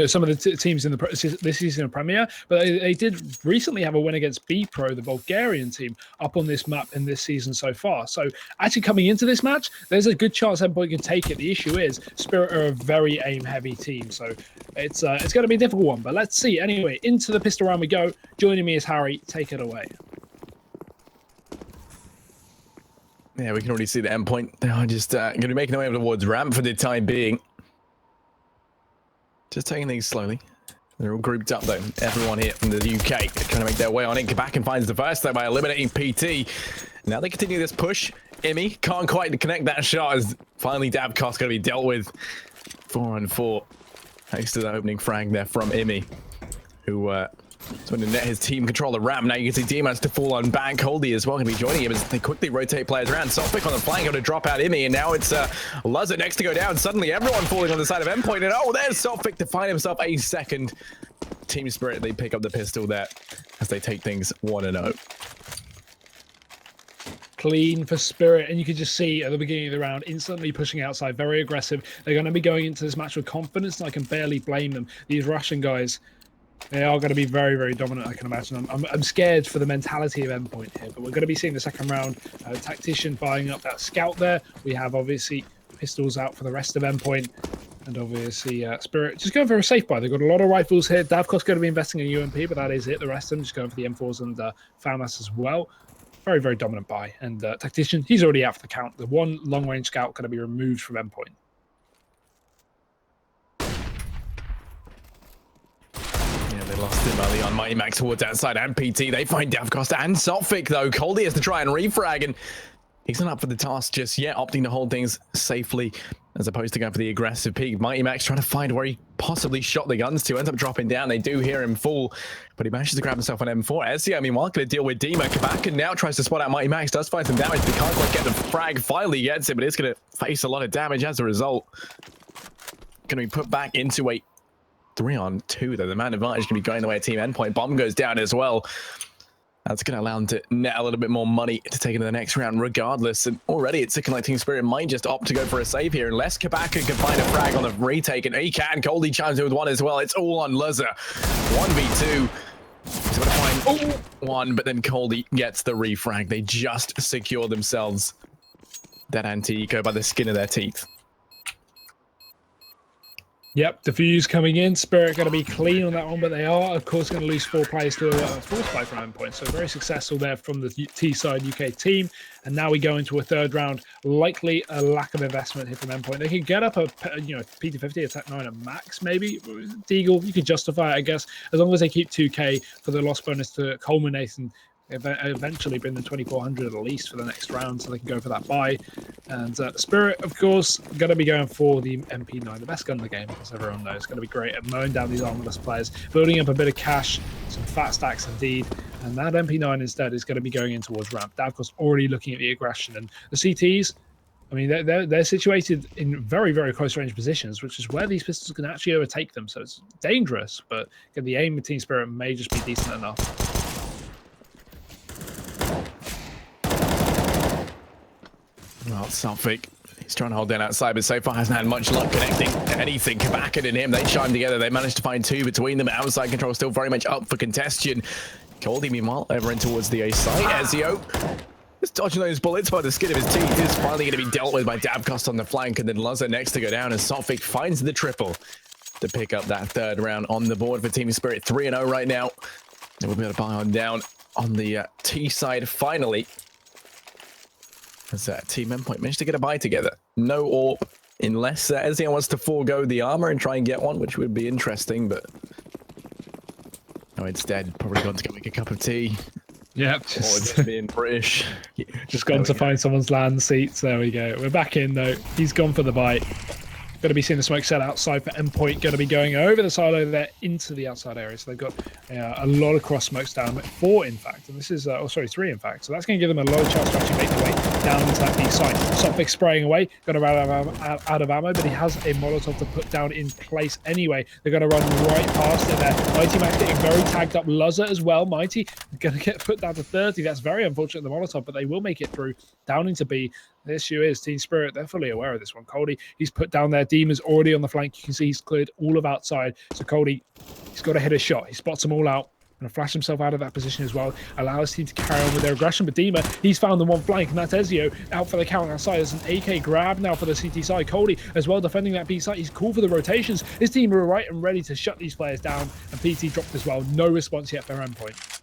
some of the teams in this season of Premier, but they did recently have a win against B-Pro, the Bulgarian team, up on this map in this season so far. So actually coming into this match, there's a good chance Endpoint can take it. The issue is Spirit are a very aim-heavy team, so it's going to be a difficult one, but let's see. Anyway, into the pistol round we go. Joining me is Harry. Take it away. Yeah, we can already see the Endpoint. They are just going to be making their way towards ramp for the time being. Just taking things slowly. They're all grouped up though. Everyone here from the UK trying to make their way on in. Kabak finds the first though by eliminating PT. Now they continue this push. Imi can't quite connect that shot as finally Davkos going to be dealt with. 4-on-4. Thanks to the opening frag there from Imi, who so going to net his team control the ramp. Now you can see D-Man's to fall on back. Holdy as well going to be joining him as they quickly rotate players around. Solpic on the flank going to drop out Imi, and now it's Luzza next to go down. Suddenly everyone falling on the side of Endpoint, and oh, there's Solpic to find himself a second. Team Spirit, they pick up the pistol there as they take things 1-0. Clean for Spirit, and you can just see at the beginning of the round instantly pushing outside, very aggressive. They're going to be going into this match with confidence, and I can barely blame them. These Russian guys, they are going to be very, very dominant, I can imagine. I'm scared for the mentality of Endpoint here, but we're going to be seeing the second round. Tactician buying up that scout there. We have obviously pistols out for the rest of Endpoint, and obviously Spirit just going for a safe buy. They've got a lot of rifles here. Davkos going to be investing in UMP, but that is it. The rest of them just going for the M4s and FAMAS as well. Very, very dominant buy. And Tactician, he's already out for the count. The one long-range scout going to be removed from Endpoint. They lost him early on. Mighty Max towards outside and PT. They find Davkos and Solfic though. Coldy has to try and refrag, and he's not up for the task just yet, opting to hold things safely as opposed to going for the aggressive peak. Mighty Max trying to find where he possibly shot the guns to. Ends up dropping down. They do hear him fall, but he manages to grab himself an M4. ESEA, meanwhile, going to deal with Dima. Kabak and now tries to spot out Mighty Max. Does find some damage, but can't quite get the frag. Finally gets it, but it's going to face a lot of damage as a result. Going to be put back into a 3-on-2 though. The man advantage can be going the way of Team Endpoint. Bomb goes down as well. That's going to allow them to net a little bit more money to take into the next round regardless. And already it's looking like Team Spirit might just opt to go for a save here unless Kabaka can find a frag on the retake. And he can. Coldy chimes in with one as well. It's all on Luzza. 1v2. He's going to find one, but then Coldy gets the refrag. They just secure themselves that anti-eco by the skin of their teeth. Yep, Diffuse coming in. Spirit going to be clean on that one, but they are, of course, going to lose 4 players to a force fight from Endpoint. So very successful there from the T-side UK team. And now we go into a third round. Likely a lack of investment here from Endpoint. They could get up a PT50, attack 9 at max, maybe. Deagle, you could justify it, I guess, as long as they keep 2k for the loss bonus to culminate and eventually bring them 2,400 at least for the next round, so they can go for that buy. And Spirit, of course, going to be going for the MP9, the best gun in the game, as everyone knows. Going to be great at mowing down these armorless players, building up a bit of cash, some fat stacks indeed. And that MP9 instead is going to be going in towards ramp. Davkos already looking at the aggression, and the CTs, I mean, they're situated in very, very close range positions, which is where these pistols can actually overtake them. So it's dangerous, but the aim with Team Spirit may just be decent enough. Well, Solfic, he's trying to hold down outside, but so far hasn't had much luck connecting anything. Kabaka and him, they chime together. They managed to find 2 between them. Outside control still very much up for contention. Coldy, meanwhile, over in towards the A site. Ezio is dodging those bullets by the skin of his teeth. Is finally going to be dealt with by Davkos on the flank, and then Luzza next to go down, and Solfic finds the triple to pick up that third round on the board for Team Spirit. 3-0 right now. They will be able to buy on down on the T side finally. As Team Endpoint managed to get a buy together. No AWP, unless Ezio wants to forego the armor and try and get one, which would be interesting, but no, instead, probably gone to go make a cup of tea. Yep, just being British. Just gone to find someone's land seats. There we go. We're back in though. He's gone for the bite. Going to be seeing the smoke set outside for Endpoint. Going to be going over the silo there into the outside area. So they've got a lot of cross smokes down. 4 in fact. And this is, 3 in fact. So that's going to give them a lot of chance to actually make their way down into that B site. Solfic spraying away. Got to run out of ammo, but he has a Molotov to put down in place anyway. They're going to run right past it there. Mighty Max getting very tagged up. Luzza as well. Mighty going to get put down to 30. That's very unfortunate, the Molotov, but they will make it through down into B. The issue is Team Spirit, they're fully aware of this one. Coldie, he's put down their demons already on the flank. You can see he's cleared all of outside. So Coldie, he's got to hit a shot. He spots them all out. Going to flash himself out of that position as well. Allow his team to carry on with their aggression. But Dima, he's found the one flank, and that's ESEA out for the count outside. There's an AK grab now for the CT side. Coldie as well defending that B side. He's cool for the rotations. His team are right and ready to shut these players down. And PT dropped as well. No response yet for Endpoint.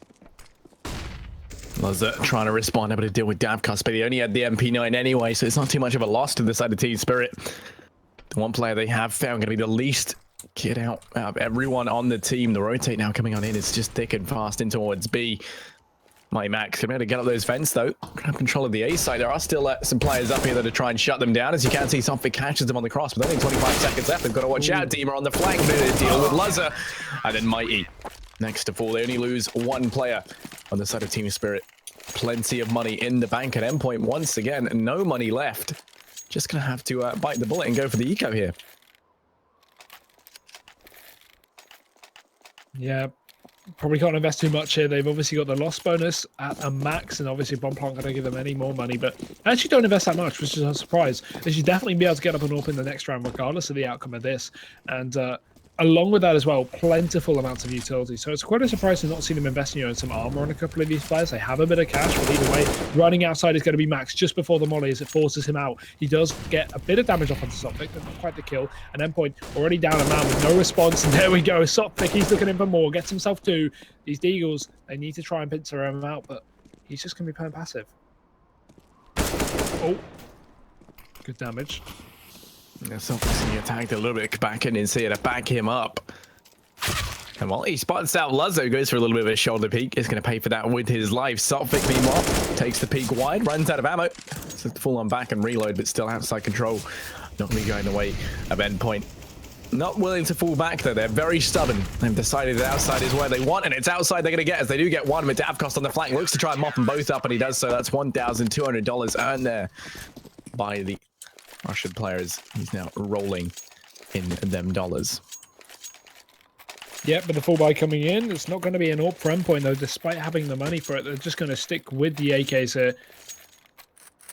Was trying to respond, able to deal with Davkos, but he only had the MP9 anyway, so it's not too much of a loss to the side of Team Spirit. The one player they have found going to be the least kid out of everyone on the team. The rotate now coming on in. It's just thick and fast in towards B. Mighty Max going to get up those vents though. Grab control of the A side. There are still some players up here that are trying to shut them down. As you can see, something catches them on the cross, but only 25 seconds left. They've got to watch out. Dima on the flank to deal with Luzza. And then Mighty next to fall. They only lose one player on the side of Team Spirit. Plenty of money in the bank at Endpoint once again. No money left. Just going to have to bite the bullet and go for the eco here. Yeah, probably can't invest too much here. They've obviously got the loss bonus at a max, and obviously Bomb Plant going to give them any more money, but actually don't invest that much, which is a surprise. They should definitely be able to get up and up in the next round, regardless of the outcome of this. And along with that as well, plentiful amounts of utility. So it's quite a surprise to not see them investing in some armor on a couple of these players. They have a bit of cash, but either way, running outside is going to be Max just before the molly as it forces him out. He does get a bit of damage off onto Sophic, but not quite the kill. And Endpoint already down a man with no response. And there we go. Sophic, he's looking in for more. Gets himself two. These Deagles, they need to try and pincer him out, but he's just going to be playing passive. Oh, good damage. Yeah, Sophics going to get tagged a little bit back in and see it to back him up. And while he spots out Luzzo, goes for a little bit of a shoulder peek. Is going to pay for that with his life. Sophic, meanwhile, takes the peek wide, runs out of ammo. So full on back and reload, but still outside control. Not going to be going the way of Endpoint. Not willing to fall back, though. They're very stubborn. They've decided that outside is where they want, and it's outside they're going to get, as they do get one. But Davkos on the flank looks to try and mop them both up, and he does so. That's $1,200 earned there by the Russian players. He's now rolling in them dollars. Yeah, but the full buy coming in, it's not going to be an AWP for Endpoint, though, despite having the money for it. They're just going to stick with the AKs here.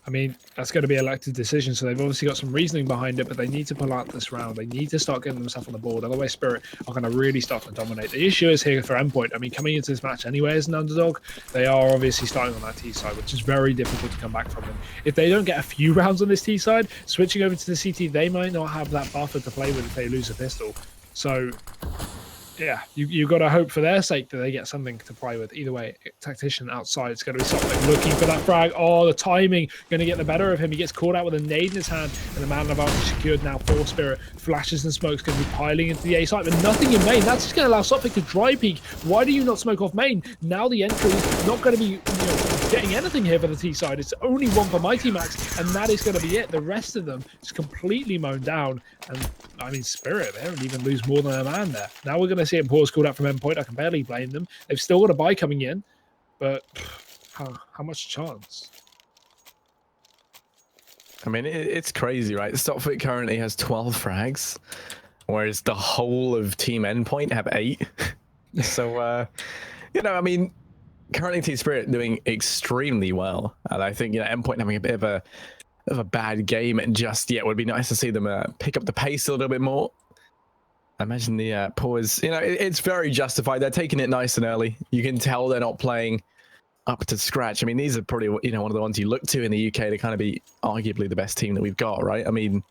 I mean, that's going to be an elected decision, so they've obviously got some reasoning behind it, but they need to pull out this round. They need to start getting themselves on the board. Otherwise, Spirit are going to really start to dominate. The issue is here for Endpoint. I mean, coming into this match anyway as an underdog, they are obviously starting on that T side, which is very difficult to come back from them. If they don't get a few rounds on this T side, switching over to the CT, they might not have that buffer to play with if they lose a pistol. So yeah, you've got to hope for their sake that they get something to play with. Either way, tactician outside, it's going to be something looking for that frag. Oh, the timing going to get the better of him. He gets caught out with a nade in his hand, and the man advantage secured now for Spirit. Flashes and smokes going to be piling into the A site, but nothing in main. That's just going to allow Sophic to dry peek. Why do you not smoke off main? Now the entry is not going to be getting anything here for the T side. It's only one for Mighty Max, and that is going to be it. The rest of them is completely mown down. And I mean, Spirit, they don't even lose more than a man there. Now we're going to see him pause called out from Endpoint. I can barely blame them. They've still got a buy coming in, but how much chance? I mean, it's crazy, right? Sophic currently has 12 frags, whereas the whole of Team Endpoint have 8. So, you know, I mean, currently Team Spirit doing extremely well, and I think, you know, Endpoint having a bit of a bad game just yet. Would be nice to see them pick up the pace a little bit more. I imagine the pause, you know, it's very justified. They're taking it nice and early. You can tell they're not playing up to scratch. I mean, these are probably, you know, one of the ones you look to in the UK to kind of be arguably the best team that we've got, right? I mean,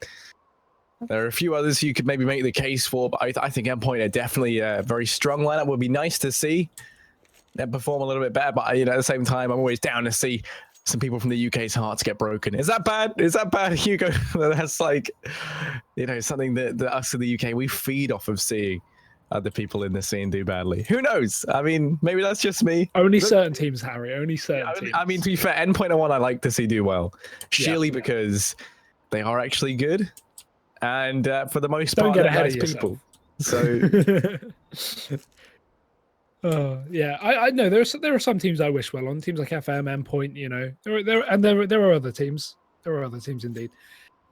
there are a few others you could maybe make the case for, but I think Endpoint are definitely a very strong lineup. Would be nice to see them perform a little bit better, but, you know, at the same time, I'm always down to see some people from the UK's hearts get broken. Is that bad? Is that bad, Hugo? That's like, you know, something that us in the UK, we feed off of seeing other people in the scene do badly. Who knows? I mean, maybe that's just me. Only certain teams, Harry. Only certain teams. I mean, to be fair, Endpoint are one I like to see do well. Surely because they are actually good. And for the most part, they're nice people. So... yeah, I know there are some teams I wish well on. Teams like FM, Endpoint, you know, there are other teams. There are other teams indeed.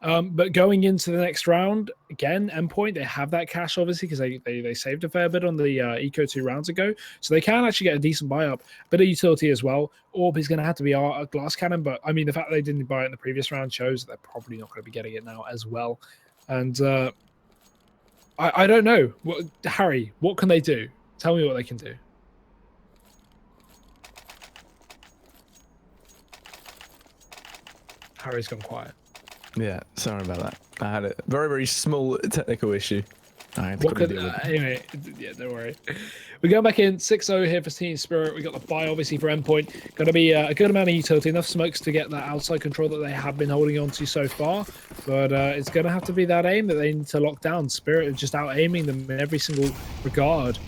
But going into the next round, again, Endpoint, they have that cash, obviously, because they saved a fair bit on the Eco 2 rounds ago. So they can actually get a decent buy-up. Bit of utility as well. Orb is going to have to be our glass cannon, but, I mean, the fact that they didn't buy it in the previous round shows that they're probably not going to be getting it now as well. And I don't know. Harry, what can they do? Tell me what they can do. Harry's gone quiet. Yeah, sorry about that. I had a very, very small technical issue. Anyway, yeah, don't worry. We're going back in 6-0 here for Team Spirit. We got the buy, obviously, for Endpoint. Going to be a good amount of utility, enough smokes to get that outside control that they have been holding on to so far. But it's going to have to be that aim that they need to lock down. Spirit is just out aiming them in every single regard.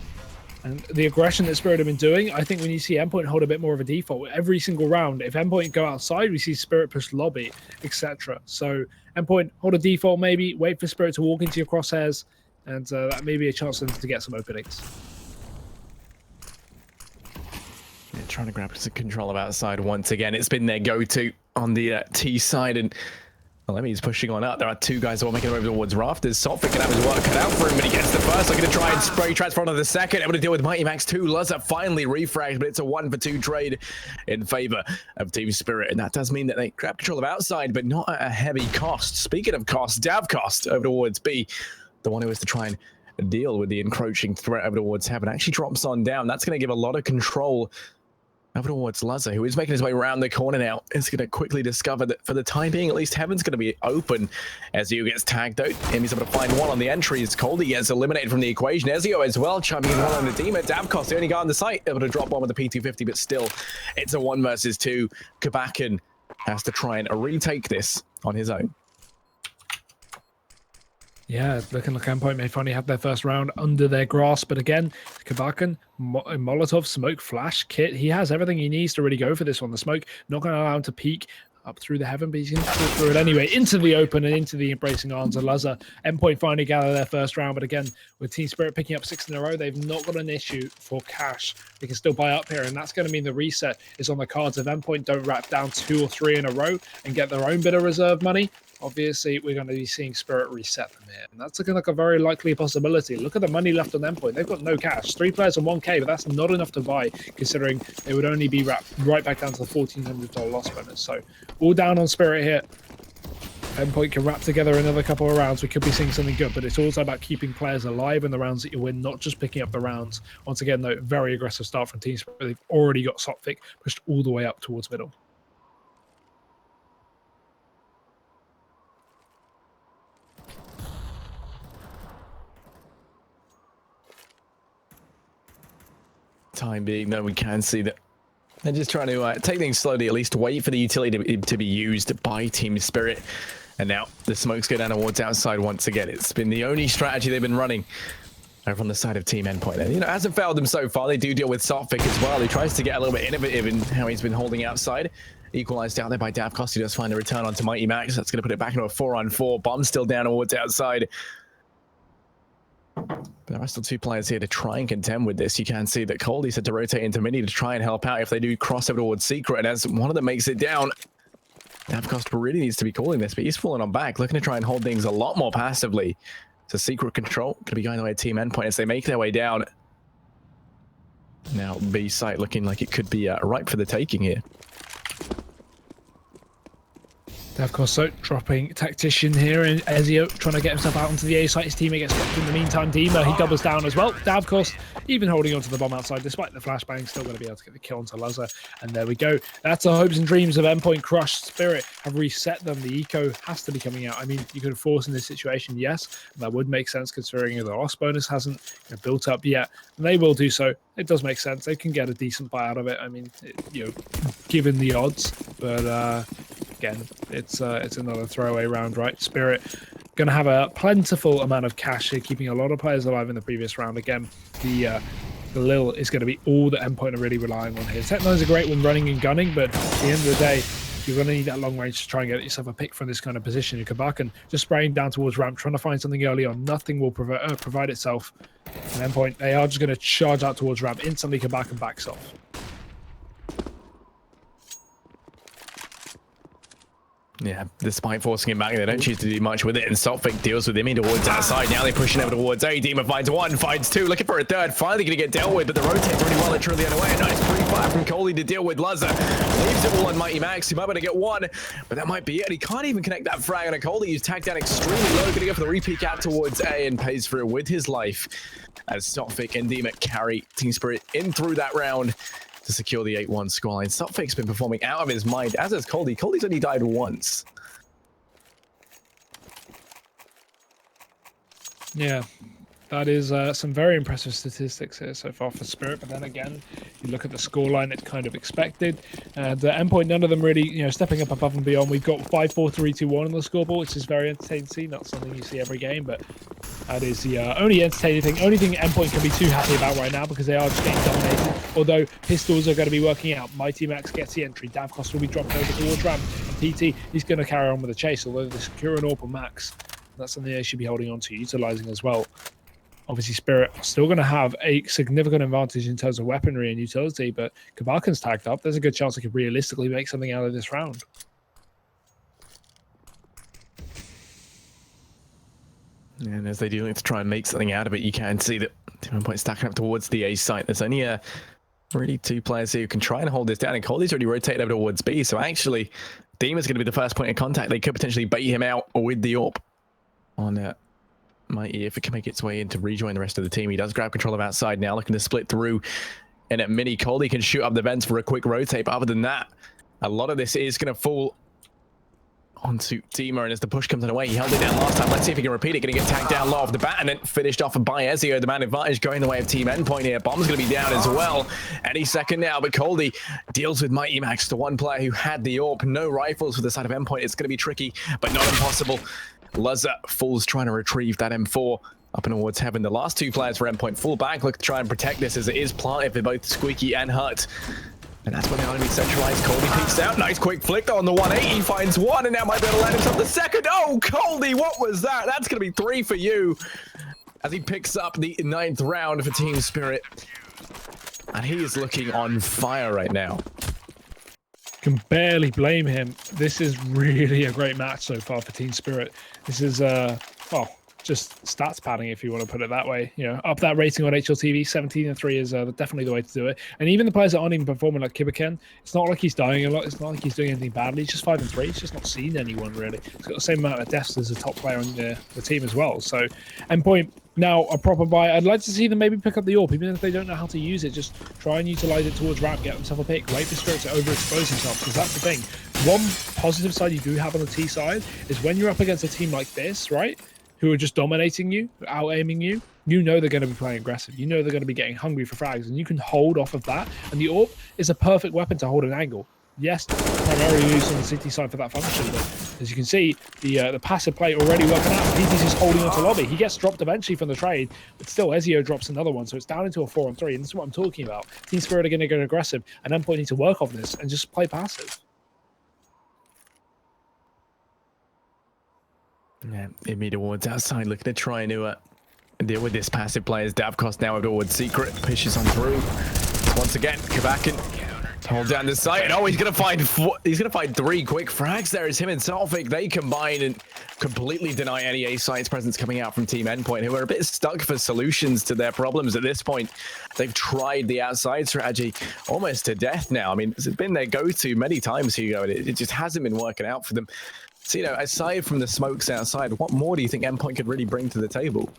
And the aggression that Spirit have been doing, I think when you see Endpoint hold a bit more of a default every single round, if Endpoint go outside, we see Spirit push lobby, etc. So Endpoint hold a default maybe, wait for Spirit to walk into your crosshairs, and that may be a chance for them to get some openings. Yeah, trying to grab some control of outside once again. It's been their go-to on the T side, and Lemmy's pushing on up. There are two guys who are making their way towards rafters. Sotfik can have his work cut out for him, but he gets the first. Looking to try and spray transfer onto the second. Able to deal with Mighty Max 2. Luzza finally refragged, but it's a 1-for-2 trade in favor of Team Spirit. And that does mean that they grab control of outside, but not at a heavy cost. Speaking of cost, Davcost over towards B, the one who is to try and deal with the encroaching threat over towards Heaven, actually drops on down. That's going to give a lot of control over towards Luzza, who is making his way around the corner now. Is going to quickly discover that for the time being, at least Heaven's going to be open. Ezio gets tagged out. He's able to find one on the entry. As Coldy gets eliminated from the equation. Ezio as well, chiming in one on the team. Davcost, the only guy on the site, able to drop one with the P250, but still, it's a 1 versus 2. Kabakan has to try and retake this on his own. Yeah, looking like Endpoint may finally have their first round under their grasp. But again, Kabakan, Molotov, smoke, flash, kit. He has everything he needs to really go for this one. The smoke, not going to allow him to peek up through the heaven, but he's going to pull through it anyway, into the open and into the embracing arms of Luzza. Endpoint finally gather their first round, but again, with Team Spirit picking up 6 in a row, they've not got an issue for cash. They can still buy up here, and that's going to mean the reset is on the cards. If Endpoint don't wrap down 2 or 3 in a row and get their own bit of reserve money, obviously we're going to be seeing Spirit reset them here. And that's looking like a very likely possibility. Look at the money left on Endpoint. They've got no cash. 3 players on 1K, but that's not enough to buy, considering they would only be wrapped right back down to the $1,400 loss bonus. So all down on Spirit here. Endpoint can wrap together another couple of rounds. We could be seeing something good, but it's also about keeping players alive in the rounds that you win, not just picking up the rounds. Once again, though, very aggressive start from Team Spirit. They've already got Sotfik pushed all the way up towards middle. Time being, though, we can see that they're just trying to take things slowly, at least wait for the utility to be used by Team Spirit. And now the smokes go down towards outside once again. It's been the only strategy they've been running over on the side of Team Endpoint. And, you know, it hasn't failed them so far. They do deal with Sotfik as well. He tries to get a little bit innovative in how he's been holding outside. Equalized out there by Davcost. He does find a return onto Mighty Max. That's going to put it back into a 4-on-4. Bomb still down towards outside. But there are still 2 players here to try and contend with this. You can see that Coldy's had to rotate into Mini to try and help out if they do cross over towards Secret. And as one of them makes it down, Davcost really needs to be calling this, but he's falling on back, looking to try and hold things a lot more passively. So Secret control going to be going the way of Team Endpoint as they make their way down. Now B site looking like it could be ripe for the taking here. Davcost so dropping Tactician here, and Ezio trying to get himself out onto the A site. His teammate gets stopped in the meantime. Dima, he doubles down as well. Davcost even holding onto the bomb outside, despite the flashbang, still going to be able to get the kill onto Luzza. And there we go. That's the hopes and dreams of Endpoint crushed. Spirit have reset them. The eco has to be coming out. I mean, you could force in this situation, yes. That would make sense considering the loss bonus hasn't built up yet. And they will do so. It does make sense. They can get a decent buy out of it. I mean, given the odds. But again, it's another throwaway round, right? Spirit going to have a plentiful amount of cash here, keeping a lot of players alive in the previous round. Again, the Lil is going to be all that Endpoint are really relying on here. Techno is a great one running and gunning, but at the end of the day, you're going to need that long range to try and get yourself a pick from this kind of position. You Kabakan just spraying down towards ramp, trying to find something early on. Nothing will provide itself. And Endpoint, they are just going to charge out towards ramp. Instantly Kabakan backs off. Yeah, despite forcing him back, they don't choose to do much with it, and Saltfake deals with him in towards that side. Now they're pushing over towards A. Demon finds one, finds two, looking for a third, finally going to get dealt with, but the rotate's really well and truly unaware. Nice pre-fire from Coley to deal with Luzza. Leaves it all on Mighty Max. He might be able to get one, but that might be it. He can't even connect that frag on a Coley. He's tagged down extremely low, going to go for the repeat out towards A and pays for it with his life. As Saltfake and Demon carry Team Spirit in through that round to secure the 8-1 scoreline. Saltfake's been performing out of his mind, as has Coley. Coley's only died once. Yeah, that is some very impressive statistics here so far for Spirit. But then again, you look at the scoreline, it's kind of expected. The Endpoint, none of them really, stepping up above and beyond. We've got 5-4, 3-2-1 on the scoreboard, which is very entertaining to see. Not something you see every game, but that is the only entertaining thing. Only thing Endpoint can be too happy about right now, because they are just getting dominated. Although pistols are going to be working out. Mighty Max gets the entry. Davkos will be dropped over towards Ramp. And PT, he's going to carry on with the chase, although they secure an AWP Max. That's something they should be holding on to, utilizing as well. Obviously, Spirit are still going to have a significant advantage in terms of weaponry and utility, but Kabakan's tagged up. There's a good chance they could realistically make something out of this round. And as they do like to try and make something out of it, you can see that Endpoint stacking up towards the A site. There's only really two players here who can try and hold this down, and Coley's already rotated over towards B, so actually, Demon's going to be the first point of contact. They could potentially bait him out with the AWP on Mighty if it can make its way in to rejoin the rest of the team. He does grab control of outside now, looking to split through. And at mini, Coley can shoot up the vents for a quick rotate. But other than that, a lot of this is going to fall onto Dima. And as the push comes away, he held it down last time. Let's see if he can repeat it. Going to get tagged down low off the bat and then finished off by ESEA. The man advantage going the way of Team Endpoint here. Bomb's going to be down as well any second now. But Coley deals with Mighty Max, the one player who had the AWP. No rifles for the side of Endpoint. It's going to be tricky, but not impossible. Luzza falls trying to retrieve that M4 up and towards heaven. The last two players for Endpoint fall back, look to try and protect this as it is planted for both Squeaky and Hut. And that's when they're going to be centralized. Coley peeks out. Nice quick flick on the 180. Finds one and now might be able to land himself the second. Oh, Coley, what was that? That's going to be 3 for you as he picks up the 9th round for Team Spirit. And he is looking on fire right now. Can barely blame him. This is really a great match so far for Team Spirit. This is well, just stats padding, if you want to put it that way. Up that rating on HLTV. 17-3 is definitely the way to do it. And even the players that aren't even performing, like Kibaken, it's not like he's dying a lot. It's not like he's doing anything badly. He's just 5-3. He's just not seen anyone really. He's got the same amount of deaths as the top player on the team as well. So Endpoint now a proper buy. I'd like to see them maybe pick up the AWP, even if they don't know how to use it. Just try and utilize it towards ramp, get themselves a pick, wait for Spirit to overexpose himself, because that's the thing. One positive side you do have on the T side is when you're up against a team like this, right, who are just dominating you, out-aiming you, you know they're going to be playing aggressive. You know they're going to be getting hungry for frags, and you can hold off of that. And the AWP is a perfect weapon to hold an angle. Yes, primarily used on the City side for that function, but as you can see, the passive play already working out. PT's just holding onto lobby. He gets dropped eventually from the trade, but still ESEA drops another one, so it's down into a 4-on-3, and this is what I'm talking about. Team Spirit are going to get aggressive, and Endpoint need to work on this and just play passive. Yeah, Imi towards outside, looking to try and deal with this passive player. As Davkos now towards Secret, pushes on through. Once again, Kabakan hold down the site. Oh, he's gonna find 3 quick frags there as him and Saltfake, they combine and completely deny any A site's presence coming out from Team Endpoint, who are a bit stuck for solutions to their problems at this point. They've tried the outside strategy almost to death now. I mean, it's been their go-to many times, Hugo, and it just hasn't been working out for them. So, aside from the smokes outside, what more do you think Endpoint could really bring to the table?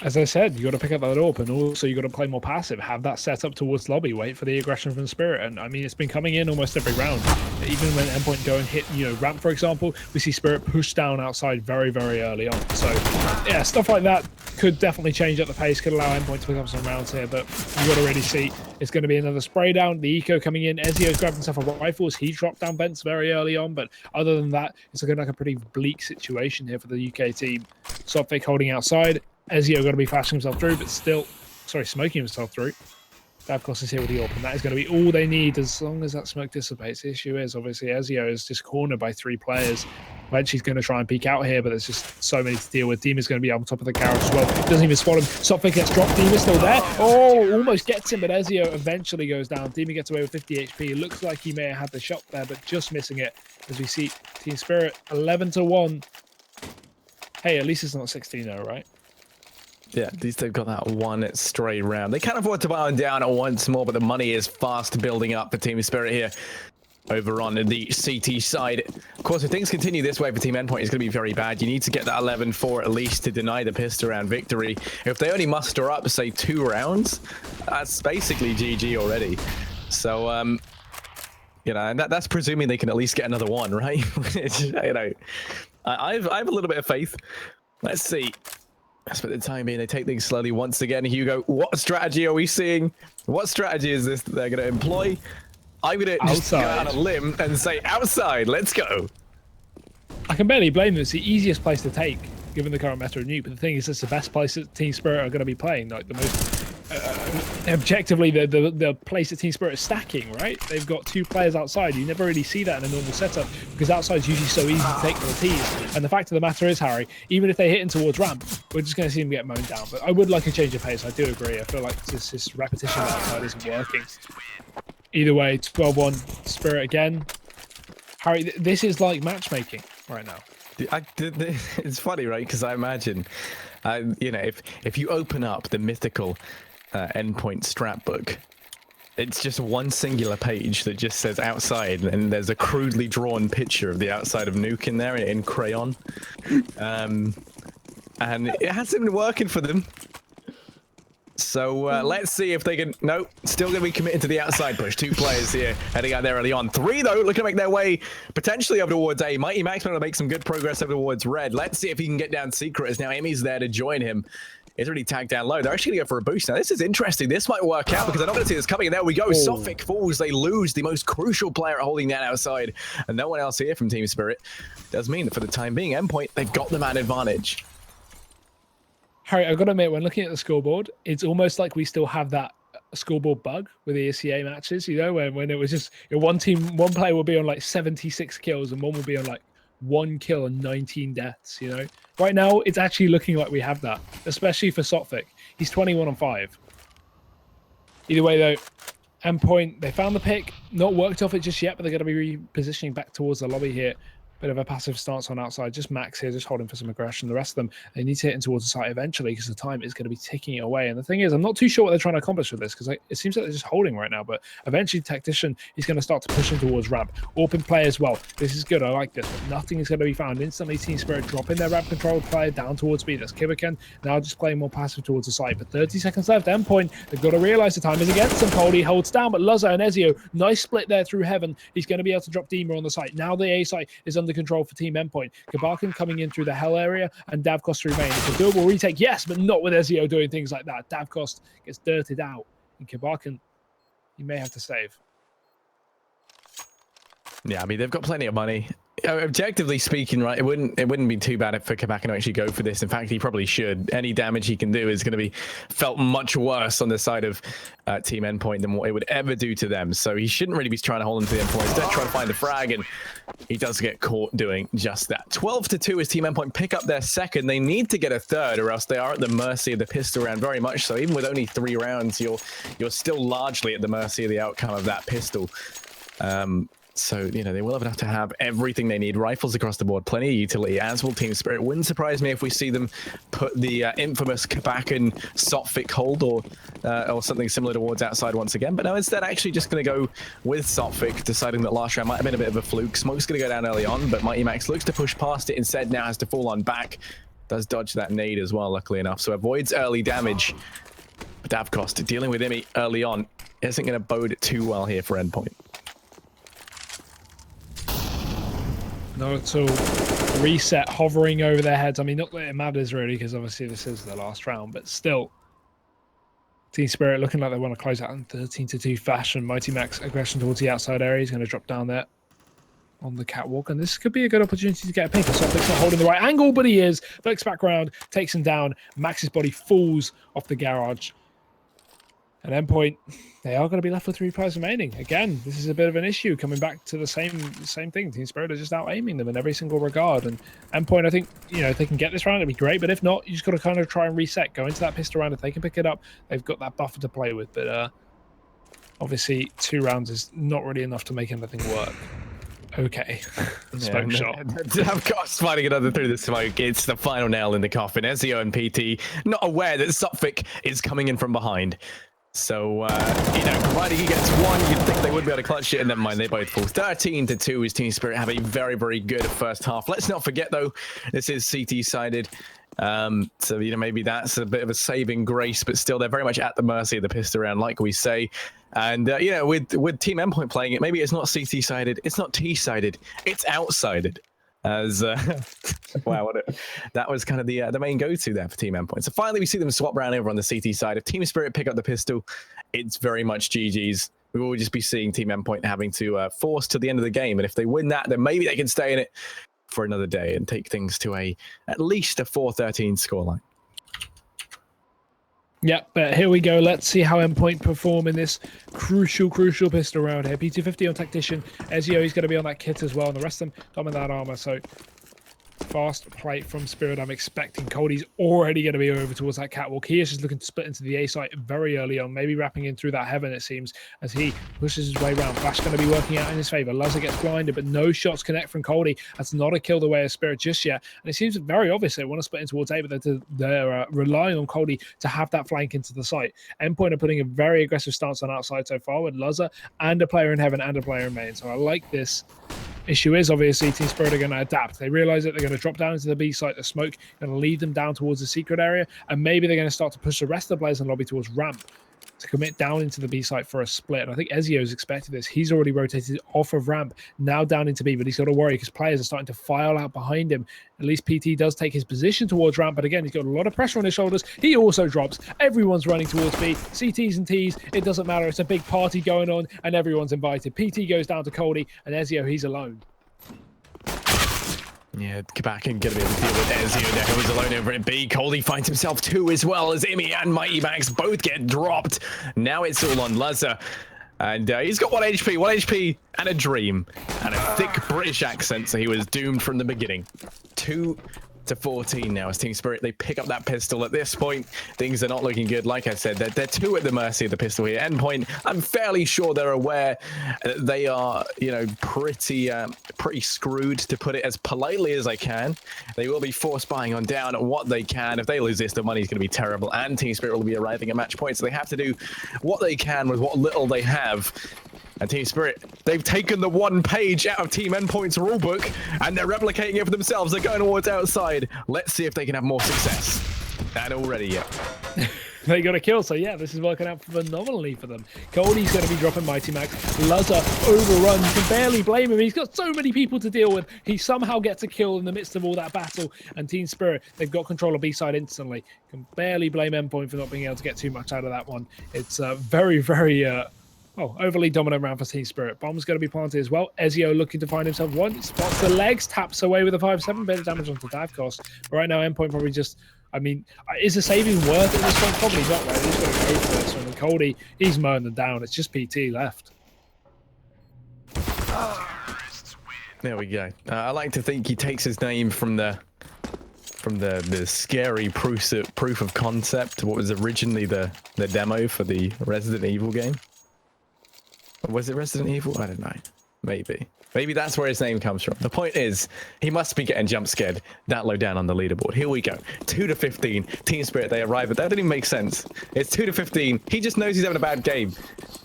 As I said, you got to pick up that AWP, and also you got to play more passive. Have that set up towards lobby. Wait for the aggression from Spirit, and I mean it's been coming in almost every round. Even when Endpoint go and hit, ramp for example, we see Spirit push down outside very, very early on. So yeah, stuff like that could definitely change up the pace. Could allow Endpoint to pick up some rounds here, but you got to really see it's going to be another spray down. The eco coming in. ESEA's grabbed himself a rifle as he dropped down vents very early on, but other than that, it's looking like a pretty bleak situation here for the UK team. Saltfake holding outside. ESEA got to be flashing himself through, but still, smoking himself through. Davkos is here with the AWP, and that is going to be all they need as long as that smoke dissipates. The issue is, obviously, ESEA is just cornered by 3 players. Eventually, he's going to try and peek out here, but there's just so many to deal with. Dima's going to be on top of the garage as well. Doesn't even spot him. Sophic gets dropped. Dima's still there. Oh, almost gets him, but ESEA eventually goes down. Dima gets away with 50 HP. It looks like he may have had the shot there, but just missing it. As we see Team Spirit 11-1. Hey, at least it's not 16-0, right? Yeah, at least they've got that one stray round. They can't afford to bow down once more, but the money is fast building up for Team Spirit here. Over on the CT side. Of course, if things continue this way for Team Endpoint, it's going to be very bad. You need to get that 11-4 at least to deny the pistol round victory. If they only muster up, say, 2 rounds, that's basically GG already. So, you know, and that's presuming they can at least get another one, right? You know, I have a little bit of faith. Let's see. For the time being, they take things slowly once again. Hugo, what strategy are we seeing? What strategy is this that they're going to employ? I'm going to just go out on a limb and say outside. Let's go. I can barely blame them. It's the easiest place to take, given the current meta of Nuke. But the thing is, it's the best place that Team Spirit are going to be playing. Like the most objectively, the place that Team Spirit is stacking, right? They've got 2 players outside. You never really see that in a normal setup because outside is usually so easy to take for the Ts. And the fact of the matter is, Harry, even if they hit in towards ramp, we're just going to see them get mown down. But I would like a change of pace. I do agree. I feel like this repetition outside isn't working. Either way, 12-1 Spirit again. Harry, this is like matchmaking right now. It's funny, right? Because I imagine, you know, if you open up the mythical Endpoint strat book, it's just one singular page that just says outside, and there's a crudely drawn picture of the outside of Nuke in there in crayon. And it hasn't been working for them. So let's see if they can. No, still going to be committed to the outside push. 2 players here heading out there early on. 3 though, looking to make their way potentially over towards A. Mighty Max going to make some good progress over towards Red. Let's see if he can get down Secret, as now Emmy's there to join him. He's already tagged down low. They're actually going to go for a boost now. This is interesting. This might work out because I'm not going to see this coming. And there we go. Sophic falls. They lose the most crucial player holding that outside. And no one else here from Team Spirit. Does mean that for the time being, Endpoint, they've got the man advantage. Harry, I've got to admit, when looking at the scoreboard, it's almost like we still have that scoreboard bug with the ESEA matches, you know, when it was just, you know, one player will be on like 76 kills and one will be on like 1 kill and 19 deaths, you know. Right now, it's actually looking like we have that, especially for Sophic. He's 21-5. Either way, though, Endpoint, they found the pick, not worked off it just yet, but they're going to be repositioning back towards the lobby here. Bit of a passive stance on outside. Just Max here, just holding for some aggression. The rest of them, they need to hit in towards the site eventually because the time is going to be ticking away. And the thing is, I'm not too sure what they're trying to accomplish with this because it seems like they're just holding right now. But eventually, Tactician is going to start to push in towards ramp. Open play as well. This is good. I like this. But nothing is going to be found. Instantly, Team Spirit dropping their ramp control player down towards B. That's Kibiken. Now just playing more passive towards the site. But 30 seconds left. Endpoint. They've got to realize the time is against them. Poldy holds down, but Luzza and ESEA, nice split there through heaven. He's going to be able to drop Dima on the site. Now the A site is under control for Team Endpoint. Kabakan coming in through the hell area and Davkost through main. It's a doable retake, yes, but not with ESEA doing things like that. Davkost gets dirted out, and Kabakan, you may have to save. Yeah, I mean, they've got plenty of money. Objectively speaking, right, it wouldn't be too bad for Kabakan to actually go for this. In fact, he probably should. Any damage he can do is going to be felt much worse on the side of Team Endpoint than what it would ever do to them. So he shouldn't really be trying to hold him to the endpoint. Instead, trying to find the frag, and he does get caught doing just that. 12-2 as Team Endpoint pick up their second. They need to get a third, or else they are at the mercy of the pistol round very much. So even with only 3 rounds, you're still largely at the mercy of the outcome of that pistol. So, you know, they will have enough to have everything they need. Rifles across the board, plenty of utility, as will Team Spirit. Wouldn't surprise me if we see them put the infamous Kabakan Sophic hold or something similar towards outside once again. But no, instead, actually just going to go with Sophic, deciding that last round might have been a bit of a fluke. Smoke's going to go down early on, but Mighty Max looks to push past it. Instead, now has to fall on back. Does dodge that nade as well, luckily enough. So avoids early damage. But Davkost dealing with Immy early on isn't going to bode it too well here for Endpoint. No, at all. Reset hovering over their heads. I mean, not that it matters really, because obviously this is the last round, but still. Team Spirit looking like they want to close out in 13-2 fashion. Mighty Max aggression towards the outside area. He's going to drop down there on the catwalk, and this could be a good opportunity to get a pick. Sophic's not holding the right angle, but he is. Flicks back round, takes him down. Max's body falls off the garage. And Endpoint, they are going to be left with 3 players remaining. Again, this is a bit of an issue coming back to the same thing. Team Spirit are just out aiming them in every single regard. And Endpoint, I think, if they can get this round, it'd be great. But if not, you just got to kind of try and reset, go into that pistol round. If they can pick it up, they've got that buffer to play with. But obviously, 2 rounds is not really enough to make anything work. Okay. Smoke shot. Of course, finding another through the smoke. It's the final nail in the coffin. ESEA and PT not aware that Suffolk is coming in from behind. So, providing he gets one, you'd think they would be able to clutch it, and never mind, they both fall. 13-2 as Team Spirit have a very, very good first half. Let's not forget, though, this is CT-sided. So, maybe that's a bit of a saving grace, but still, they're very much at the mercy of the pistol round, like we say. And, with Team Endpoint playing it, maybe it's not CT-sided, it's not T-sided, it's outsided. As wow, that was kind of the main go-to there for Team Endpoint. So finally, we see them swap round over on the CT side. If Team Spirit pick up the pistol, it's very much GG's. We will just be seeing Team Endpoint having to force to the end of the game, and if they win that, then maybe they can stay in it for another day and take things to at least a 4-13 scoreline. Yeah, but here we go. Let's see how Endpoint perform in this crucial pistol round here. P250 on Tactician. ESEA is going to be on that kit as well, and the rest of them dom in that armor. So fast play from Spirit, I'm expecting. Cody's already going to be over towards that catwalk. He is just looking to split into the A site very early on, maybe wrapping in through that heaven, it seems, as he pushes his way around. Flash going to be working out in his favor. Lazar gets blinded, but no shots connect from Cody. That's not a kill the way of Spirit just yet. And it seems very obvious they want to split in towards A, but they're relying on Cody to have that flank into the site. Endpoint are putting a very aggressive stance on outside so far with Lazar and a player in heaven and a player in main. So I like this. Issue is obviously Team Spirit are going to adapt. They realize that they're going to drop down into the B site, the smoke, going to lead them down towards the secret area, and maybe they're going to start to push the rest of the players in the lobby towards ramp to commit down into the B site for a split. And I think ESEA has expected this. He's already rotated off of ramp, now down into B, but he's got to worry because players are starting to file out behind him. At least PT does take his position towards ramp, but again, he's got a lot of pressure on his shoulders. He also drops. Everyone's running towards B. CTs and Ts, it doesn't matter. It's a big party going on, and everyone's invited. PT goes down to Cody, and ESEA, he's alone. Yeah, Quebec going to be able to deal with ESEA there, who is alone over in B. Coley finds himself 2 as well, as Imi and Mighty Max both get dropped. Now it's all on Lazar. And he's got 1 HP and a dream. And a thick British accent, so he was doomed from the beginning. 2-14 now as Team Spirit. They pick up that pistol. At this point, things are not looking good. Like I said, they're 2 at the mercy of the pistol here. Endpoint, I'm fairly sure they're aware that they are, pretty screwed, to put it as politely as I can. They will be force buying on down what they can. If they lose this, the money's going to be terrible, and Team Spirit will be arriving at match point, so they have to do what they can with what little they have. And Team Spirit, they've taken the 1 page out of Team Endpoint's rulebook, and they're replicating it for themselves. They're going towards outside. Let's see if they can have more success. And already, yeah. They got a kill, so yeah, this is working out phenomenally for them. Cody's going to be dropping Mighty Max. Lazar overrun. You can barely blame him. He's got so many people to deal with. He somehow gets a kill in the midst of all that battle. And Team Spirit, they've got control of B-side instantly. You can barely blame Endpoint for not being able to get too much out of that one. It's very, very... overly dominant round for Team Spirit. Bomb's going to be planted as well. ESEA looking to find himself 1. He spots the legs, taps away with a 5-7, bit of damage onto dive cost. But right now, Endpoint probably just... is the saving worth it this one? Probably not, right? He's got to go for this one. And Cody, he's mowing them down. It's just PT left. There we go. I like to think he takes his name from the scary proof of concept. What was originally the demo for the Resident Evil game? Was it Resident Evil? I don't know. Maybe that's where his name comes from. The point is, he must be getting jump scared that low down on the leaderboard. Here we go. 2-15. Team Spirit, they arrive, but that didn't even make sense. It's 2-15. He just knows he's having a bad game.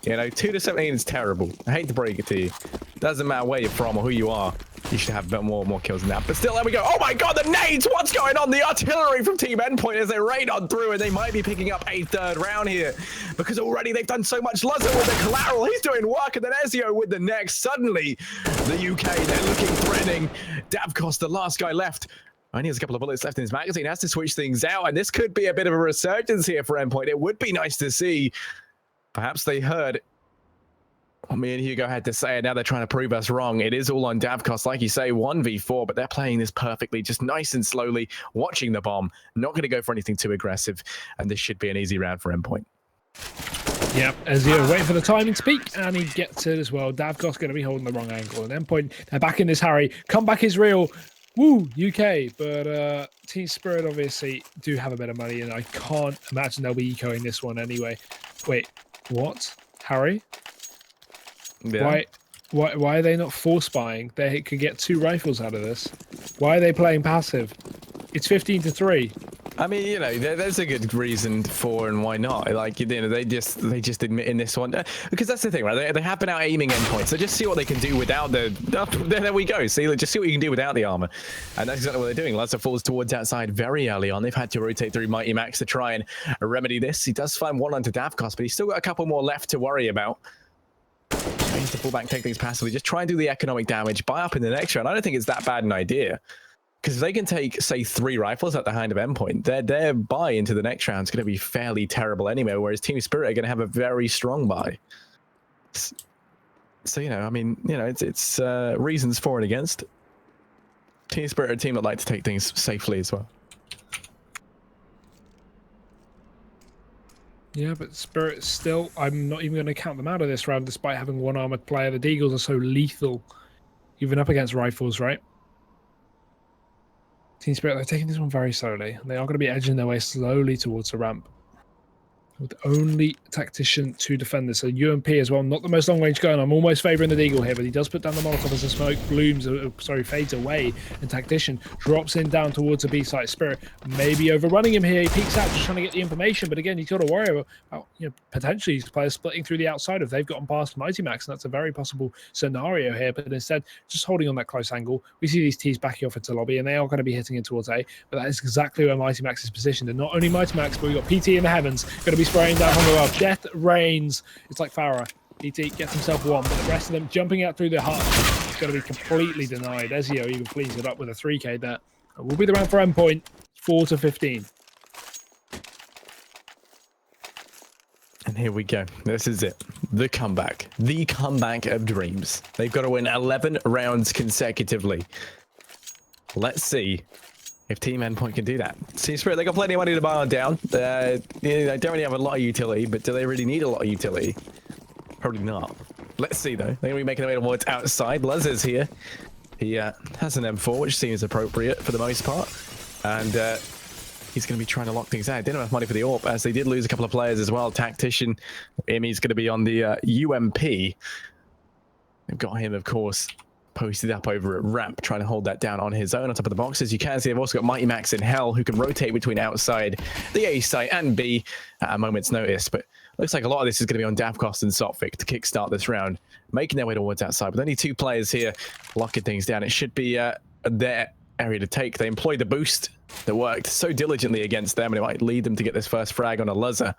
2-17 is terrible. I hate to break it to you. Doesn't matter where you're from or who you are. You should have more kills than that. But still, there we go. Oh my god, the nades! What's going on? The artillery from Team Endpoint as they raid on through, and they might be picking up a 3rd round here. Because already they've done so much. Lazar with the collateral. He's doing work, and then ESEA with the next. Suddenly, the UK, they're looking threatening. Davkos, the last guy left. Only has a couple of bullets left in his magazine. Has to switch things out, and this could be a bit of a resurgence here for Endpoint. It would be nice to see. Perhaps they heard what me and Hugo had to say, and now they're trying to prove us wrong. It is all on Davkos, like you say, 1v4, but they're playing this perfectly, just nice and slowly, watching the bomb, not going to go for anything too aggressive, and this should be an easy round for Endpoint. Yep, ESEA waiting for the timing to peak, and he gets it as well. Davgos going to be holding the wrong angle. And Endpoint, they're back in this hurry. Comeback is real. Woo, UK. But Team Spirit obviously do have a bit of money, and I can't imagine they'll be ecoing this one anyway. Wait, what? Harry? Yeah. Why are they not force buying? They could get 2 rifles out of this. Why are they playing passive? It's 15-3. I mean, you know, there's a good reason for and why not. Like, you know, they just admit in this one, because that's the thing, right? They have been out aiming endpoints, so just see what they can do without the. There we go. See, just see what you can do without the armor, and that's exactly what they're doing. Lazar falls towards outside very early on. They've had to rotate through Mighty Max to try and remedy this. He does find one onto Davkos, but he's still got a couple more left to worry about. He needs to pull back, take things passively, just try and do the economic damage, buy up in the next round. I don't think it's that bad an idea. Because if they can take, say, 3 rifles at the hand of Endpoint, their buy into the next round is going to be fairly terrible anyway, whereas Team Spirit are going to have a very strong buy. So, you know, I mean, you know, it's reasons for and against. Team Spirit are a team that like to take things safely as well. Yeah, but Spirit still, I'm not even going to count them out of this round despite having 1 armored player. The Deagles are so lethal, even up against rifles, right? Team Spirit, they're taking this one very slowly. They are going to be edging their way slowly towards the ramp. With only tactician to defend this. So UMP as well, not the most long-range gun. I'm almost favouring the Deagle here, but he does put down the Molotov as the smoke fades away. And tactician drops in down towards the B site. Spirit maybe overrunning him here. He peeks out, just trying to get the information. But again, he's got to worry about, you know, potentially these players splitting through the outside if they've gotten past Mighty Max. And that's a very possible scenario here. But instead, just holding on that close angle. We see these T's backing off into lobby, and they are going to be hitting in towards A. But that is exactly where Mighty Max is positioned. And not only Mighty Max, but we've got PT in the heavens. Going to be spraying down from above. Death reigns. It's like Farah. PT gets himself 1, but the rest of them jumping out through the hut. It's going to be completely denied. ESEA even cleans it up with a 3K there. It will be the round for Endpoint. 4-15. And here we go. This is it. The comeback. The comeback of dreams. They've got to win 11 rounds consecutively. Let's see if Team Endpoint can do that. Team Spirit, they got plenty of money to buy on down. They don't really have a lot of utility, but do they really need a lot of utility? Probably not. Let's see, though. They're going to be making their way towards outside. Luz is here. He has an M4, which seems appropriate for the most part. And he's going to be trying to lock things out. Didn't have enough money for the AWP, as they did lose a couple of players as well. Tactician, Emmy's going to be on the UMP. They've got him, of course, posted up over at ramp, trying to hold that down on his own on top of the boxes. You can see they've also got Mighty Max in Hell, who can rotate between outside the A site and B at a moment's notice. But looks like a lot of this is going to be on Davkos and Sotfik to kickstart this round, making their way towards outside. With only 2 players here locking things down, it should be their area to take. They employed the boost that worked so diligently against them, and it might lead them to get this first frag on a Luzzer.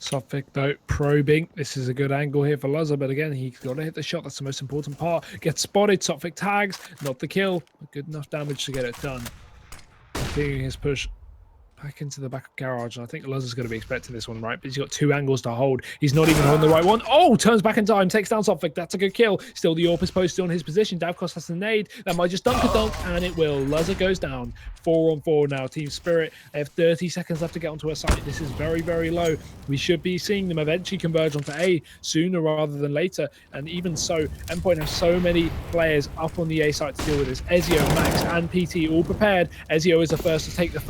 Sotfik, though, probing. This is a good angle here for Luzzer, but again, he's got to hit the shot. That's the most important part. Gets spotted. Sotfik tags. Not the kill, but good enough damage to get it done. Continuing his push back into the back of garage, and I think Luzzer's going to be expecting this one, right? But he's got 2 angles to hold. He's not even holding the right one. Oh, turns back in time, takes down Sotfik. That's a good kill. Still, the AWP is posted on his position. Davkos has the nade. That might just dunk a dunk, and it will. Luzzer goes down. 4-on-4 now. Team Spirit, they have 30 seconds left to get onto a site. This is very, very low. We should be seeing them eventually converge onto A sooner rather than later. And even so, Endpoint has so many players up on the A site to deal with this. ESEA, Max, and PT all prepared. ESEA is the first to take the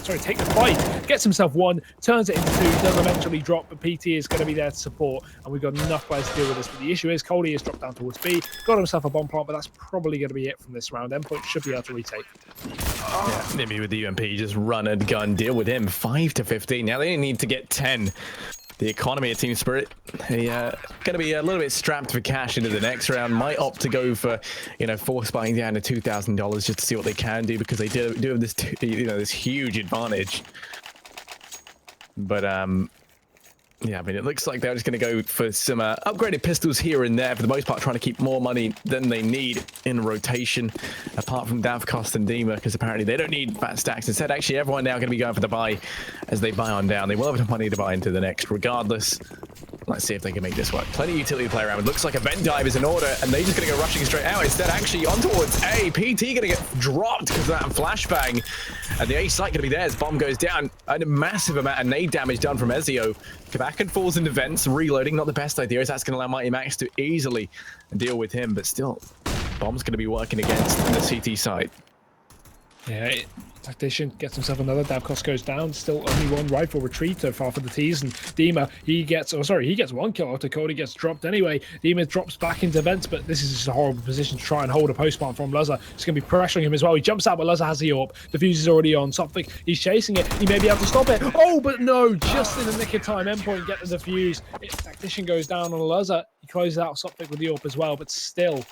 take the fight. Gets himself 1, turns it into 2, does eventually drop, but PT is going to be there to support. And we've got enough players to deal with this. But the issue is, Coley has dropped down towards B, got himself a bomb plant, but that's probably going to be it from this round. Endpoint should be able to retake. Yeah, Nimby with the UMP, just run and gun, deal with him. 5-15. Now they need to get 10. The economy of Team Spirit, they going to be a little bit strapped for cash into the next round. Might opt to go for, you know, force buying down to $2,000 just to see what they can do, because they do have this, you know, this huge advantage. But yeah, I mean, it looks like they're just going to go for some upgraded pistols here and there, for the most part, trying to keep more money than they need in rotation, apart from Davkos and Dima, because apparently they don't need fat stacks. Instead, actually, everyone now going to be going for the buy as they buy on down. They will have enough money to buy into the next, regardless. Let's see if they can make this work. Plenty of utility to play around. It looks like a vent dive is in order, and they're just going to go rushing straight out. Instead, actually, on towards A. PT going to get dropped because of that flashbang. And the A site going to be there as bomb goes down. And a massive amount of nade damage done from ESEA. Kabak falls into vents, reloading. Not the best idea, as that's going to allow Mighty Max to easily deal with him. But still, bomb's going to be working against the CT side. Yeah, Tactician gets himself another. Davkos goes down. Still only one rifle retrieved so far for the T's. And Dima, he gets one kill after Cody gets dropped anyway. Dima drops back into vents, but this is just a horrible position to try and hold a post-plant from Luzza. It's going to be pressuring him as well. He jumps out, but Luzza has the AWP. The fuse is already on. Sophic, he's chasing it. He may be able to stop it. Oh, but no, just in the nick of time. Endpoint get the defuse. Tactician goes down on Luzza. He closes out Sophic with the AWP as well, but still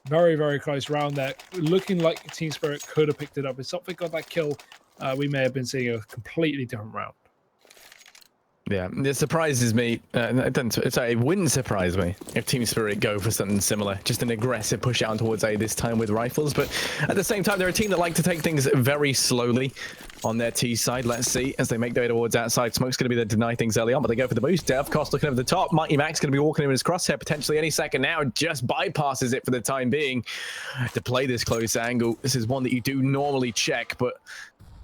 very, very close round there. Looking like Team Spirit could have picked it up. If Sophic got that kill, we may have been seeing a completely different round. Yeah, it surprises me. It wouldn't surprise me if Team Spirit go for something similar. Just an aggressive push out towards A this time with rifles. But at the same time, they're a team that like to take things very slowly on their T side. Let's see as they make their way towards outside. Smoke's going to be there to deny things early on, but they go for the boost. Davkos looking over the top. Mighty Max going to be walking in his crosshair potentially any second now. Just bypasses it for the time being to play this close angle. This is one that you do normally check, but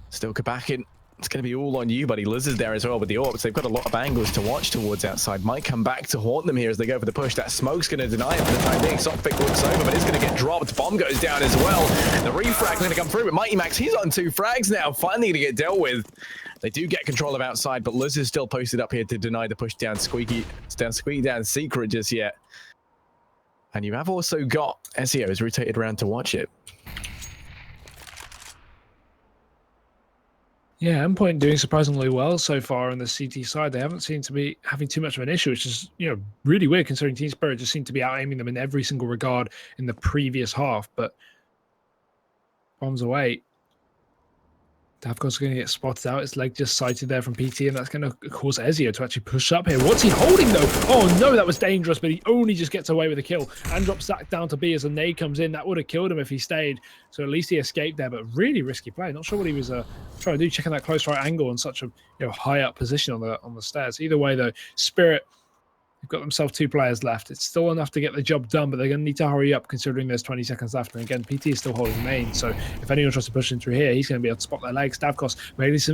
still Kabakin. It's going to be all on you, buddy. Liz is there as well with the AWPs. They've got a lot of angles to watch towards outside. Might come back to haunt them here as they go for the push. That smoke's going to deny it for the time being. Softpick looks over, but it's going to get dropped. Bomb goes down as well. The refrag's going to come through, but Mighty Max, he's on 2 frags now. Finally going to get dealt with. They do get control of outside, but Liz is still posted up here to deny the push down. Squeaky down secret just yet. And you have also got ESEA is rotated around to watch it. Yeah, Endpoint doing surprisingly well so far on the CT side. They haven't seemed to be having too much of an issue, which is, really weird considering Team Spirit just seemed to be out-aiming them in every single regard in the previous half. But bombs away. Davkos going to get spotted out. His leg just sighted there from PT, and that's going to cause ESEA to actually push up here. What's he holding, though? Oh, no, that was dangerous, but he only just gets away with a kill and drops Zach down to B as a nade comes in. That would have killed him if he stayed, so at least he escaped there, but really risky play. Not sure what he was trying to do, checking that close right angle on such a high up position on the stairs. Either way, though, Spirit, they've got themselves 2 players left. It's still enough to get the job done, but they're going to need to hurry up considering there's 20 seconds left. And again, PT is still holding main, so if anyone tries to push in through here, he's going to be able to spot their legs. Davkos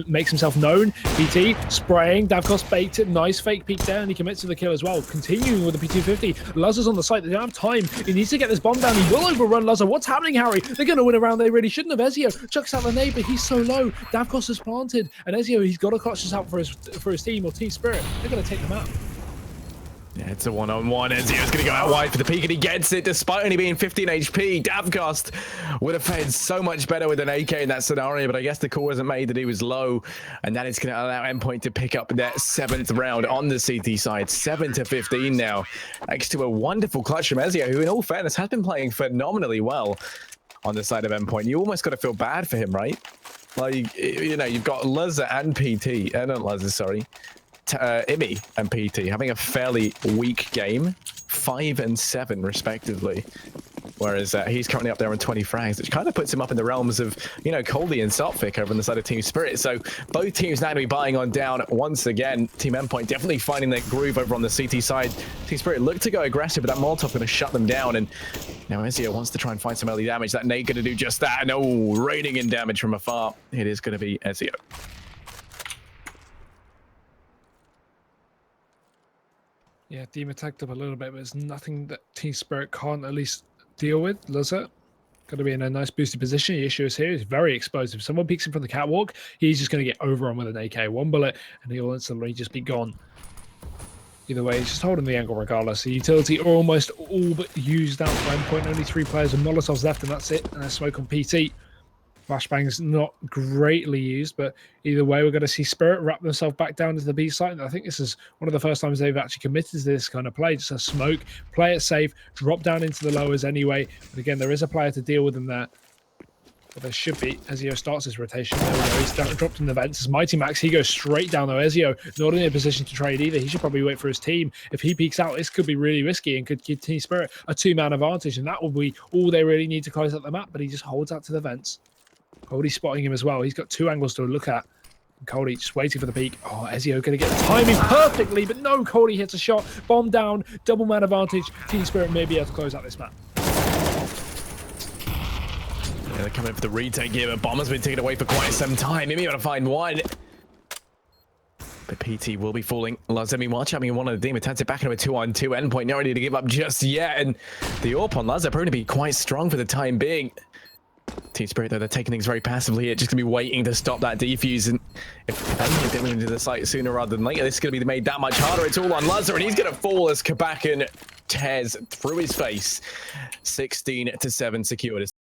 makes himself known. PT spraying. Davkos baked it. Nice fake peek there, and he commits to the kill as well. Continuing with the P250. Luzza's on the site. They don't have time. He needs to get this bomb down. He will overrun Luzza. What's happening, Harry? They're going to win a round they really shouldn't have. ESEA chucks out the nade, but he's so low. Davkos is planted, and ESEA, he's got to clutch this out for his team or Team Spirit. They're going to take them out. Yeah, it's a one-on-one. ESEA's going to go out wide for the peak, and he gets it despite only being 15 HP. Davkos would have fared so much better with an AK in that scenario, but I guess the call wasn't made that he was low, and that is going to allow Endpoint to pick up that 7th round on the CT side. 7-15 now, thanks to a wonderful clutch from ESEA, who in all fairness has been playing phenomenally well on the side of Endpoint. You almost got to feel bad for him, right? Like, you've got Luzza and PT, not Luzza, sorry. Imi and PT having a fairly weak game, 5 and 7 respectively, whereas he's currently up there on 20 frags, which kind of puts him up in the realms of Coldy and Sophic over on the side of Team Spirit. So both teams now to be buying on down once again. Team Endpoint definitely finding their groove over on the CT side. Team Spirit looked to go aggressive, but that Molotov going to shut them down, and now ESEA wants to try and find some early damage. That nade going to do just that, and raining in damage from afar. It is going to be ESEA. Yeah, Dima tagged up a little bit, but there's nothing that Team Spirit can't at least deal with. Luzza got to be in a nice boosted position. The issue is here, he's very explosive. Someone peeks him from the catwalk, he's just going to get overrun with an AK. 1 bullet, and he'll instantly just be gone. Either way, he's just holding the angle regardless. The utility almost all but used out for Endpoint. Only 3 players and Molotovs left, and that's it. And there's smoke on PT. Flashbang's not greatly used, but either way, we're going to see Spirit wrap themselves back down to the B site. And I think this is one of the first times they've actually committed to this kind of play. Just a smoke, play it safe, drop down into the lowers anyway. But again, there is a player to deal with them there. But there should be. ESEA starts his rotation. There we go. He's dropped in the vents. It's Mighty Max. He goes straight down though. ESEA not in a position to trade either. He should probably wait for his team. If he peeks out, this could be really risky and could give Team Spirit a 2-man advantage. And that will be all they really need to close out the map. But he just holds out to the vents. Cody's spotting him as well. He's got 2 angles to look at. And Cody just waiting for the peak. Oh, ESEA going to get the timing perfectly, but no, Cody hits a shot. Bomb down, double man advantage. Team Spirit may be able to close out this map. Yeah, they're coming in for the retake here, but Bomber's been taken away for quite some time. Maybe able to find one. But PT will be falling. Luz, I mean, watch out, one of the team attempts it back into a 2-on-2. Endpoint not ready to give up just yet. And the AWP on Luz are going to be quite strong for the time being. Team Spirit, though, they're taking things very passively here. Just going to be waiting to stop that defuse. And if they get into the site sooner rather than later, this is going to be made that much harder. It's all on Luzzer, and he's going to fall as Kabakan tears through his face. 16-7 secured.